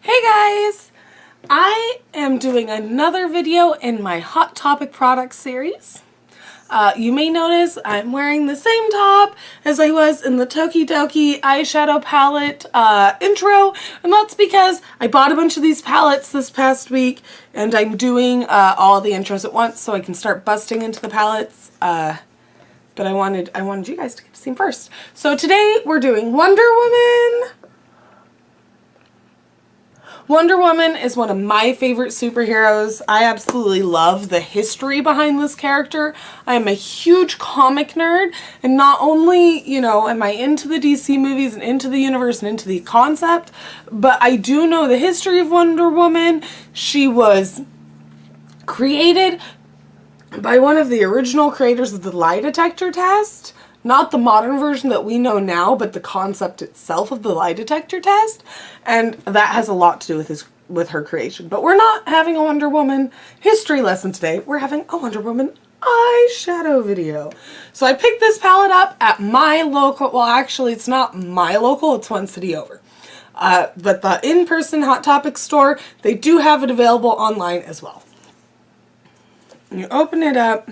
Hey guys! I am doing another video in my Hot Topic product series. You may notice I'm wearing the same top as I was in the Tokidoki eyeshadow palette intro, and that's because I bought a bunch of these palettes this past week and I'm doing all the intros at once so I can start busting into the palettes. But I wanted you guys to get to see them first. So today we're doing Wonder Woman. Wonder Woman is one of my favorite superheroes. I absolutely love the history behind this character. I am a huge comic nerd, and not only, you know, am I into the DC movies and into the universe and into the concept, but I do know the history of Wonder Woman. She was created by one of the original creators of the lie detector test. Not the modern version that we know now, but the concept itself of the lie detector test. And that has a lot to do with her creation. But we're not having a Wonder Woman history lesson today. We're having a Wonder Woman eyeshadow video. So I picked this palette up at my local, well actually it's not my local, it's one city over. But the in-person Hot Topic store, they do have it available online as well. And you open it up.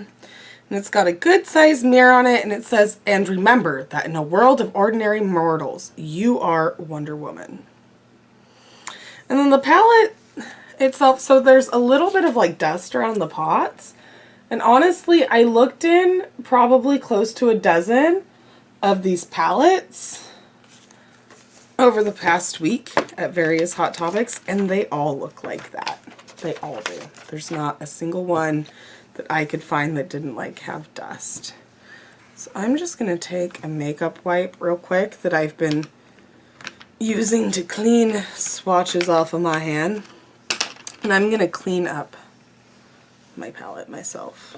And it's got a good sized mirror on it, and it says, "And remember that in a world of ordinary mortals, you are Wonder Woman." And then the palette itself, so there's a little bit of like dust around the pots. And honestly, I looked in probably close to a dozen of these palettes over the past week at various Hot Topics, and they all look like that. They all do. There's not a single one that I could find that didn't like have dust. So I'm just gonna take a makeup wipe real quick that I've been using to clean swatches off of my hand, and I'm gonna clean up my palette myself.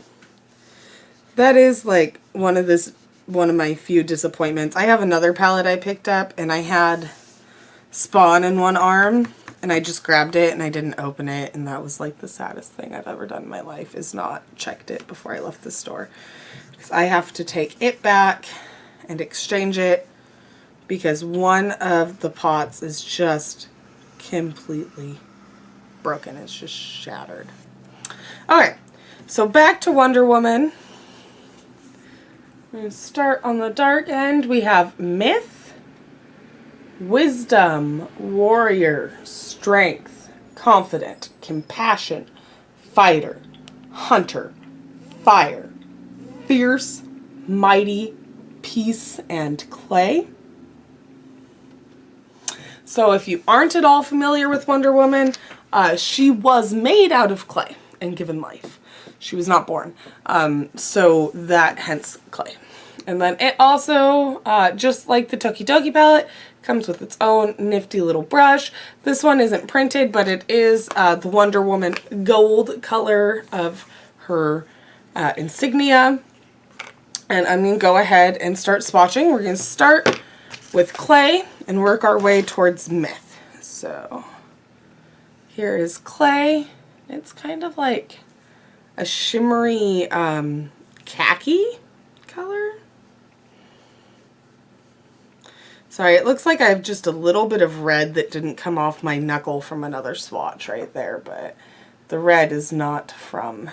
That is like one of my few disappointments. I have another palette I picked up and I had Spawn in one arm, and I just grabbed it and I didn't open it, and that was like the saddest thing I've ever done in my life, is not checked it before I left the store. Because I have to take it back and exchange it because one of the pots is just completely broken. It's just shattered. Okay, so back to Wonder Woman. I'm going to start on the dark end. We have Myth, Wisdom, Warrior, Strength, Confident, Compassion, Fighter, Hunter, Fire, Fierce, Mighty, Peace, and Clay. So if you aren't at all familiar with Wonder Woman, she was made out of clay and given life. She was not born. So that hence clay. And then it also, just like the Tokidoki palette, comes with its own nifty little brush. This one isn't printed, but it is the Wonder Woman gold color of her insignia. And I'm going to go ahead and start swatching. We're going to start with clay and work our way towards Myth. So here is clay. It's kind of like a shimmery khaki color. Sorry, it looks like I have just a little bit of red that didn't come off my knuckle from another swatch right there, but the red is not from,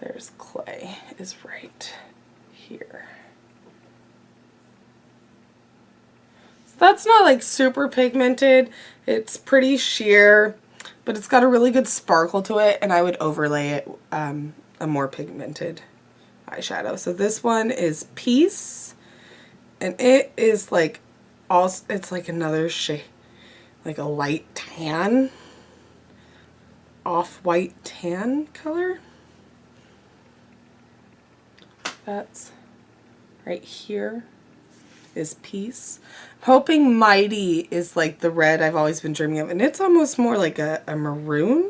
there's clay, is right here. So that's not like super pigmented, it's pretty sheer, but it's got a really good sparkle to it, and I would overlay it a more pigmented eyeshadow. So this one is Peace. And it is like, also, it's like another shade, like a light tan, off-white tan color. That's right here is Peace. I'm hoping Mighty is like the red I've always been dreaming of, and it's almost more like a maroon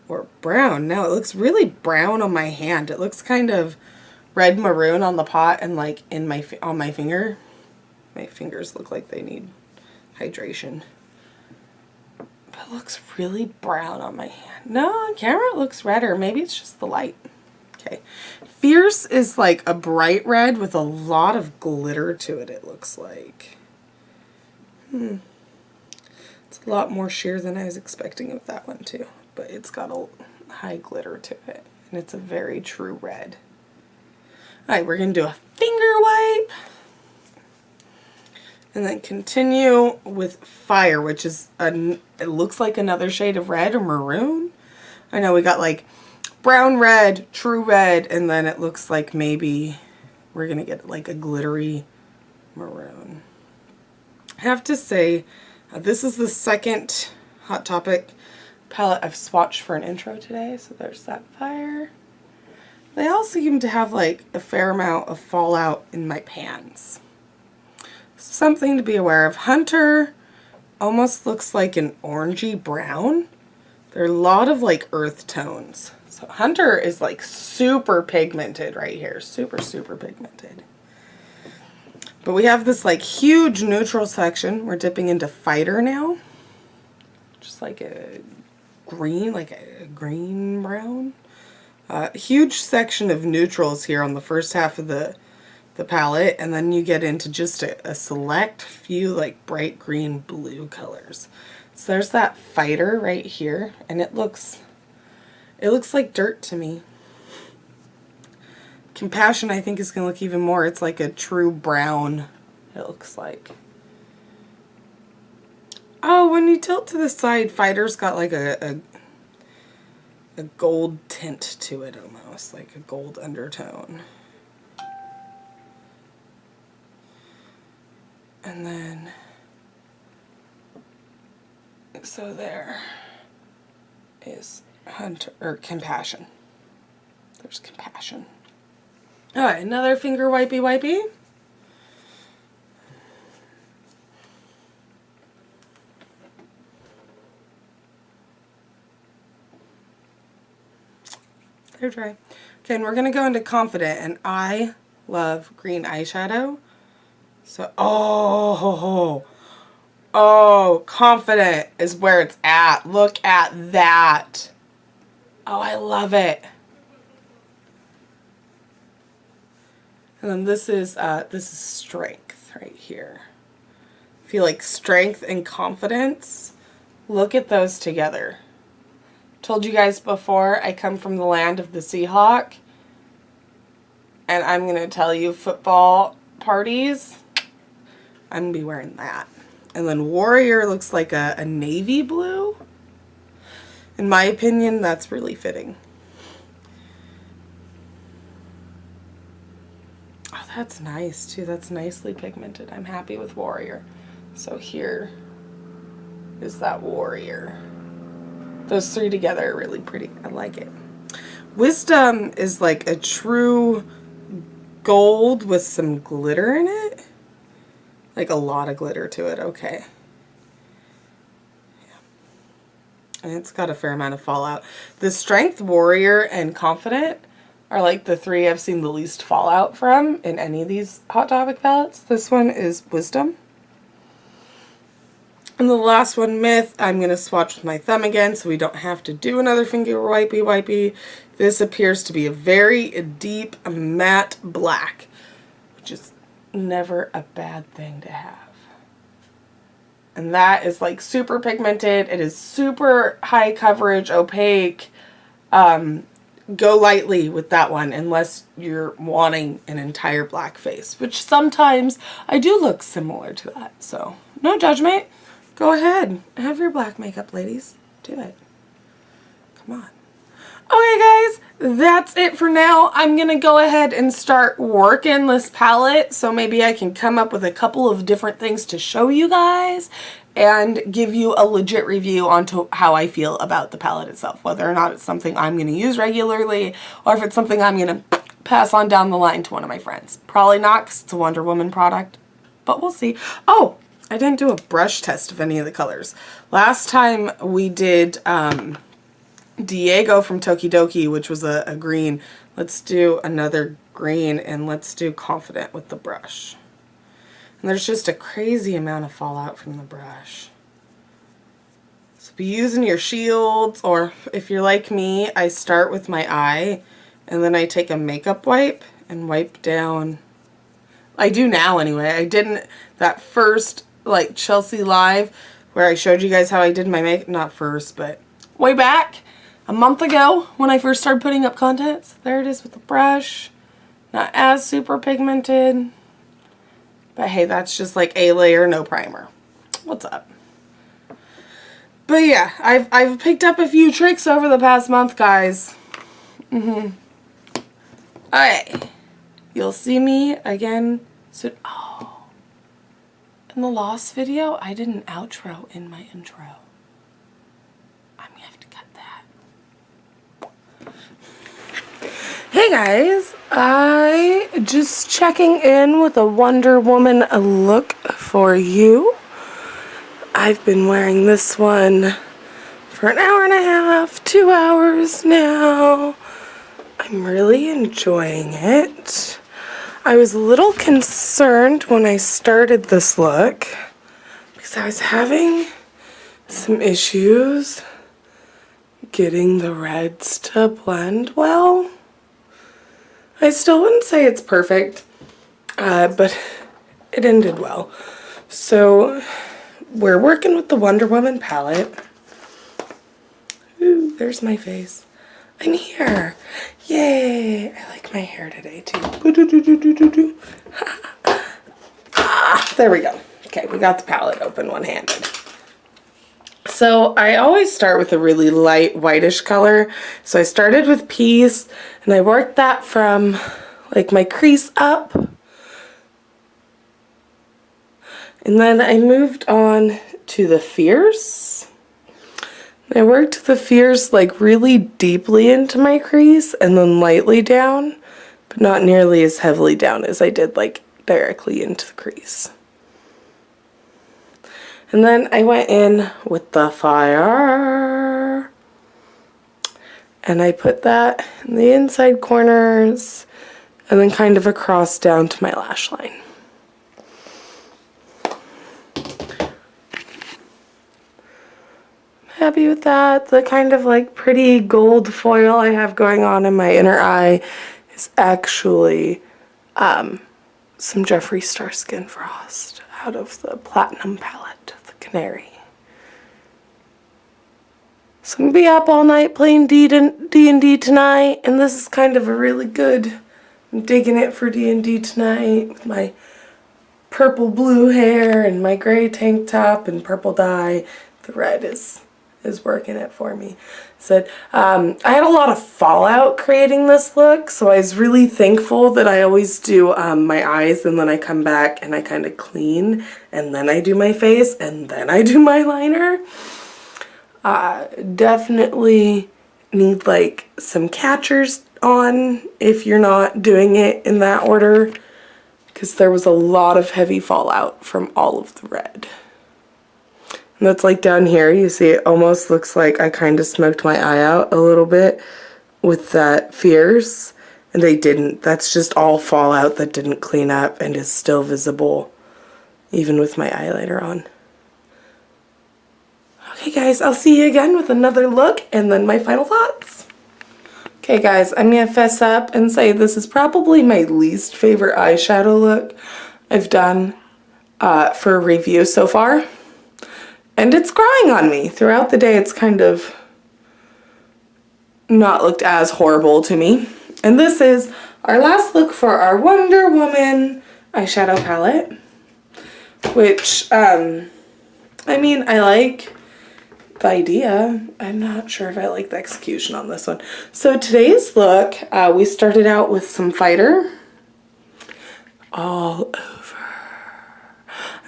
or brown. Now it looks really brown on my hand. It looks kind of red maroon on the pot, and like in on my finger. My fingers look like they need hydration. But it looks really brown on my hand. No, on camera it looks redder. Maybe it's just the light. Okay. Fierce is like a bright red with a lot of glitter to it, it looks like. It's a lot more sheer than I was expecting with that one too, but it's got a high glitter to it, and it's a very true red. All right, we're gonna do a finger wipe, and then continue with Fire, which is it looks like another shade of red or maroon. I know we got like brown red, true red, and then it looks like maybe we're gonna get like a glittery maroon. I have to say, this is the second Hot Topic palette I've swatched for an intro today, so there's that Fire. They all seem to have like a fair amount of fallout in my pans. Something to be aware of. Hunter almost looks like an orangey brown. There are a lot of like earth tones. So Hunter is like super pigmented right here. Super, super pigmented. But we have this like huge neutral section. We're dipping into Fighter now. Just like a green, like a green brown. Huge section of neutrals here on the first half of the palette, and then you get into just a select few like bright green blue colors. So there's that Fighter right here, and it looks like dirt to me. Compassion I think is going to look even more. It's like a true brown, it looks like. Oh, when you tilt to the side, Fighter's got like a gold tint to it almost, like a gold undertone. And then, so there is Hunter, or Compassion. There's Compassion. All right, another finger wipey wipey. They're dry. Okay, and we're gonna go into Confident, and I love green eyeshadow. So, oh, Confident is where it's at. Look at that. Oh, I love it. And then this is Strength right here. I feel like Strength and Confidence. Look at those together. Told you guys before, I come from the land of the Seahawk. And I'm going to tell you, football parties, I'm going to be wearing that. And then Warrior looks like a navy blue. In my opinion, that's really fitting. Oh, that's nice too. That's nicely pigmented. I'm happy with Warrior. So here is that Warrior. Those three together are really pretty. I like it. Wisdom is like a true gold with some glitter in it. Like a lot of glitter to it. Okay. Yeah. And it's got a fair amount of fallout. The Strength, Warrior, and Confident are like the three I've seen the least fallout from in any of these Hot Topic palettes. This one is Wisdom. And the last one, Myth, I'm going to swatch with my thumb again so we don't have to do another finger wipey wipey. This appears to be a very deep matte black, which is never a bad thing to have. And that is like super pigmented. It is super high coverage, opaque. Go lightly with that one unless you're wanting an entire black face, which sometimes I do look similar to that. So no judgment. Go ahead. Have your black makeup, ladies. Do it. Come on. Okay, guys. That's it for now. I'm going to go ahead and start working this palette. So maybe I can come up with a couple of different things to show you guys and give you a legit review on how I feel about the palette itself. Whether or not it's something I'm going to use regularly or if it's something I'm going to pass on down the line to one of my friends. Probably not because it's a Wonder Woman product. But we'll see. Oh! I didn't do a brush test of any of the colors. Last time we did Diego from Tokidoki, which was a green. Let's do another green, and let's do Confident with the brush. And there's just a crazy amount of fallout from the brush. So be using your shields, or if you're like me, I start with my eye, and then I take a makeup wipe and wipe down. I do now anyway. I didn't that first like Chelsea Live where I showed you guys how I did my makeup. Not first, but way back a month ago when I first started putting up content. So there it is with the brush. Not as super pigmented. But hey, that's just like a layer, no primer. What's up? But yeah, I've picked up a few tricks over the past month, guys. Alright. You'll see me again soon. Oh. In the Lost video, I did an outro in my intro. I'm gonna have to cut that. Hey guys, I just checking in with a Wonder Woman look for you. I've been wearing this one for an hour and a half, 2 hours now. I'm really enjoying it. I was a little concerned when I started this look because I was having some issues getting the reds to blend well. I still wouldn't say it's perfect, but it ended well. So we're working with the Wonder Woman palette. Ooh, there's my face. I'm here. Yay! I like my hair today too. There we go. Okay, we got the palette open one-handed. So I always start with a really light whitish color. So I started with Peace and I worked that from like my crease up. And then I moved on to the Fierce. I worked the Fierce like really deeply into my crease and then lightly down, but not nearly as heavily down as I did like directly into the crease. And then I went in with the Fire and I put that in the inside corners and then kind of across down to my lash line. Happy with that. The kind of like pretty gold foil I have going on in my inner eye is actually some Jeffree Star Skin Frost out of the Platinum palette, the Canary. So I'm going to be up all night playing D&D tonight, and this is kind of a really good, I'm digging it for D&D tonight with my purple blue hair and my gray tank top and purple dye. The red is working it for me. Said I had a lot of fallout creating this look, so I was really thankful that I always do my eyes and then I come back and I kind of clean and then I do my face and then I do my liner. Definitely need like some catchers on if you're not doing it in that order, because there was a lot of heavy fallout from all of the red. And that's like down here, you see it almost looks like I kind of smoked my eye out a little bit with that Fierce, and they didn't. That's just all fallout that didn't clean up and is still visible even with my eyeliner on. Okay guys, I'll see you again with another look and then my final thoughts. Okay guys, I'm going to fess up and say this is probably my least favorite eyeshadow look I've done for a review so far. And it's growing on me. Throughout the day, it's kind of not looked as horrible to me. And this is our last look for our Wonder Woman eyeshadow palette. Which, I mean, I like the idea. I'm not sure if I like the execution on this one. So today's look, we started out with some Fighter all over.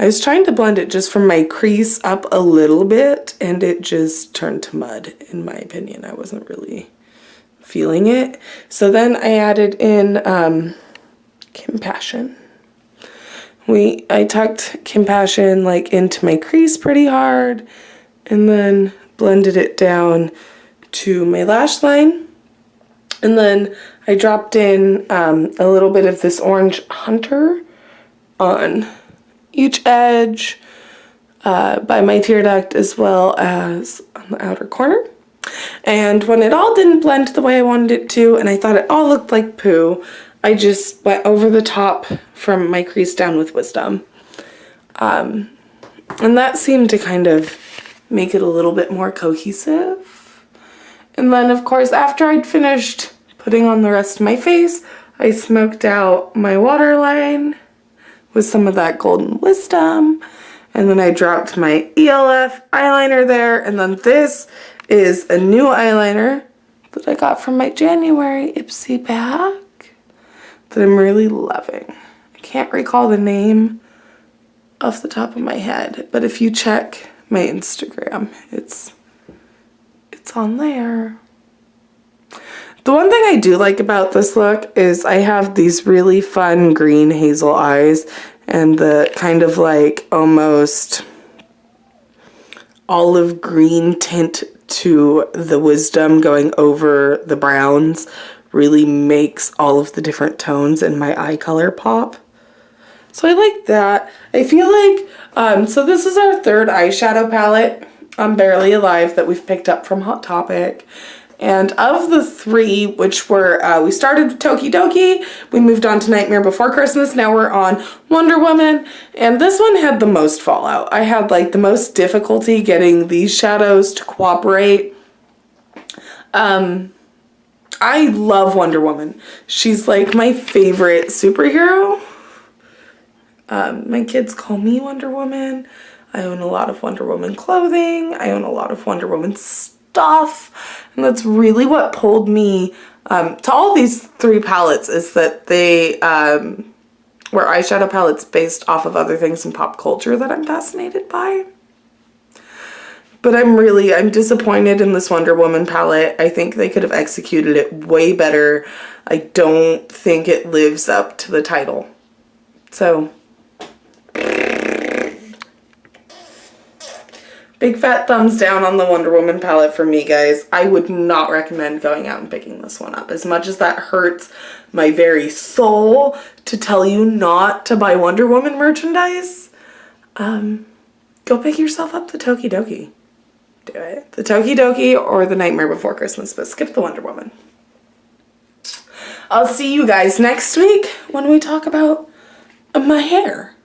I was trying to blend it just from my crease up a little bit, and it just turned to mud, in my opinion. I wasn't really feeling it. So then I added in Compassion. I tucked Compassion like into my crease pretty hard, and then blended it down to my lash line. And then I dropped in a little bit of this Orange Hunter on each edge by my tear duct as well as on the outer corner. And when it all didn't blend the way I wanted it to and I thought it all looked like poo, I just went over the top from my crease down with Wisdom. And that seemed to kind of make it a little bit more cohesive. And then, of course, after I'd finished putting on the rest of my face, I smoked out my waterline with some of that Golden Wisdom. And then I dropped my ELF eyeliner there. And then this is a new eyeliner that I got from my January Ipsy bag that I'm really loving. I can't recall the name off the top of my head, but if you check my Instagram, it's on there. The one thing I do like about this look is I have these really fun green hazel eyes and the kind of like almost olive green tint to the Wisdom going over the browns really makes all of the different tones in my eye color pop. So I like that. I feel like, so this is our third eyeshadow palette on Barely Alive that we've picked up from Hot Topic. And of the three, which were, we started with Tokidoki, we moved on to Nightmare Before Christmas, now we're on Wonder Woman, and this one had the most fallout. I had like the most difficulty getting these shadows to cooperate. I love Wonder Woman. She's like my favorite superhero. My kids call me Wonder Woman. I own a lot of Wonder Woman clothing. I own a lot of Wonder Woman stuff. And that's really what pulled me to all these three palettes, is that they were eyeshadow palettes based off of other things in pop culture that I'm fascinated by. But I'm disappointed in this Wonder Woman palette. I think they could have executed it way better. I don't think it lives up to the title. So, big fat thumbs down on the Wonder Woman palette for me, guys. I would not recommend going out and picking this one up. As much as that hurts my very soul to tell you not to buy Wonder Woman merchandise, go pick yourself up the Tokidoki. Do it. The Tokidoki or the Nightmare Before Christmas, but skip the Wonder Woman. I'll see you guys next week when we talk about my hair.